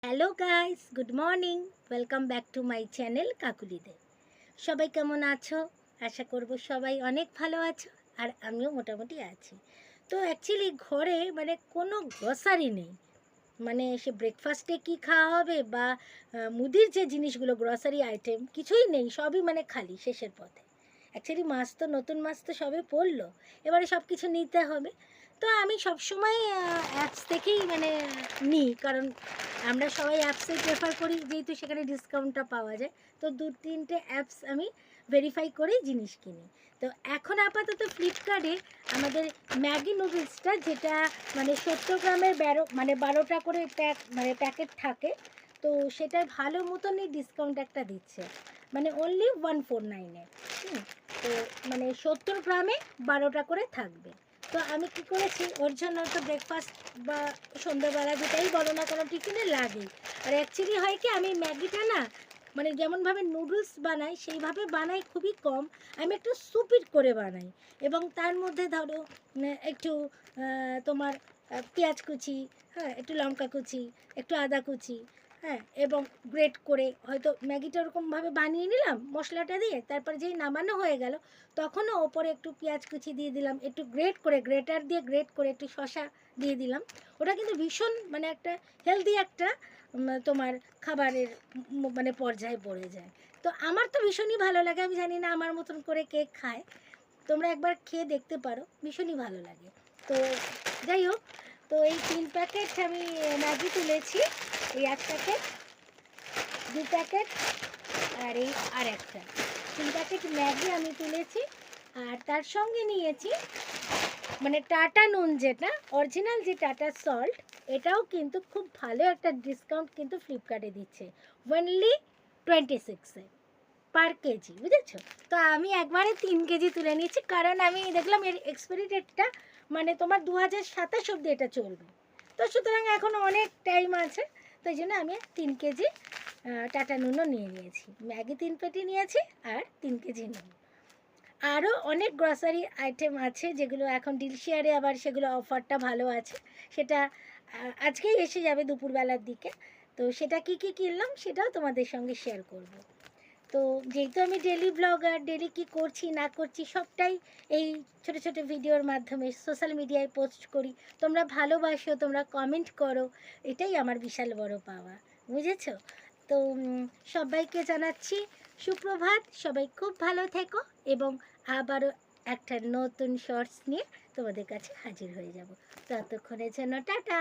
Hello guys, good morning. Welcome back to my channel কাকুলিতে। সবাই কেমন আছো? আশা করব সবাই অনেক ভালো আছো, আর আমিও মোটামুটি আছি। তো অ্যাকচুয়ালি ঘরে কোনো গ্রসারি নেই। সে ব্রেকফাস্টে কি খাওয়া হবে বা মুদির যে জিনিসগুলো গ্রসারি আইটেম কিছুই নেই, সবই খালি শেষের পথে। অ্যাকচুয়ালি মাছ তো নতুন মাছ তো সবে পড়লো, এবারে সব কিছু নিতে হবে। তো আমি সবসময় অ্যাপস থেকেই নিই, কারণ আমরা সবাই অ্যাপসেই প্রেফার করি, যেহেতু সেখানে ডিসকাউন্টটা পাওয়া যায়। তো 2-3টে অ্যাপস আমি ভেরিফাই করেই জিনিস কিনি। তো এখন আপাতত ফ্লিপকার্টে আমাদের ম্যাগি নুডলসটা, যেটা 70 গ্রামের 12টা করে প্যাকেট থাকে, তো সেটার ভালো মতনই ডিসকাউন্ট একটা দিচ্ছে, অনলি 149-এ। তো 70 গ্রামে 12টা করে থাকবে। তো আমি কি করেছি, ওর জন্য তো ব্রেকফাস্ট বা সন্ধ্যাবেলা দুটাই বলো না, কারণ টিফিনে লাগেই। আর অ্যাকচুয়ালি হয় কি, আমি ম্যাগিটা না যেমনভাবে নুডলস বানাই সেইভাবে বানাই খুবই কম। আমি একটু সুপিট করে বানাই, এবং তার মধ্যে ধরো একটু তোমার পেঁয়াজ কুচি, হ্যাঁ, একটু লঙ্কা কুচি, একটু আদা কুচি, হ্যাঁ, এবং গ্রেট করে হয়তো ম্যাগিটা ওরকমভাবে বানিয়ে নিলাম মশলাটা দিয়ে। তারপর যেই নামানো হয়ে গেল, তখনও ওপরে একটু পেঁয়াজ কুচি দিয়ে দিলাম, একটু গ্রেটার দিয়ে গ্রেট করে একটু শসা দিয়ে দিলাম। ওটা কিন্তু ভীষণ একটা হেলদি একটা তোমার খাবারের পর্যায়ে পড়ে যায়। তো আমার তো ভীষণই ভালো লাগে। আমি জানি না আমার মতন করে কে খায়, তোমরা একবার খেয়ে দেখতে পারো, ভীষণই ভালো লাগে। তো যাই হোক, তো এই 3 প্যাকেট আমি ম্যাগি তুলেছি। এই 1 প্যাকেট, 2 প্যাকেট, আর এই আর একটা 3 প্যাকেট ম্যাগি আমি তুলেছি। আর তার সঙ্গে নিয়েছি টাটা নুন, যেটা অরিজিনাল, যে টাটা সল্ট, এটাও কিন্তু খুব ভালো একটা ডিসকাউন্ট কিন্তু ফ্লিপকার্টে দিচ্ছে, অনলি 26-এ পার কেজি, বুঝেছো? তো আমি একবারে 3 কেজি তুলে নিয়েছি, কারণ আমি দেখলাম এর এক্সপায়ারি ডেটটা তোমার 2027 অবধি এটা চলবে। তো সুতরাং এখনও অনেক টাইম আছে। তো এই জন্য আমি 3 কেজি টাটা নুনও নিয়ে নিয়েছি। ম্যাগি 3 পেটি নিয়েছি, আর 3 কেজি নুন। আরও অনেক গ্রসারি আইটেম আছে, যেগুলো এখন ডিল শেয়ারে আবার সেগুলো অফারটা ভালো আছে। সেটা আজকেই এসে যাবে দুপুরবেলার দিকে। তো সেটা কি কি কিনলাম সেটাও তোমাদের সঙ্গে শেয়ার করব। তো যেহেতু আমি ডেলি ব্লগার, ডেলি কী করছি না করছি সবটাই এই ছোটো ছোটো ভিডিওর মাধ্যমে সোশ্যাল মিডিয়ায় পোস্ট করি। তোমরা ভালোবাসো, তোমরা কমেন্ট করো, এটাই আমার বিশাল বড় পাওয়া, বুঝেছো? তো সবাইকে জানাচ্ছি সুপ্রভাত। সবাই খুব ভালো থেকো, এবং আবারও একটা নতুন শর্টস নিয়ে তোমাদের কাছে হাজির হয়ে যাব। ততক্ষণের জন্য টাটা।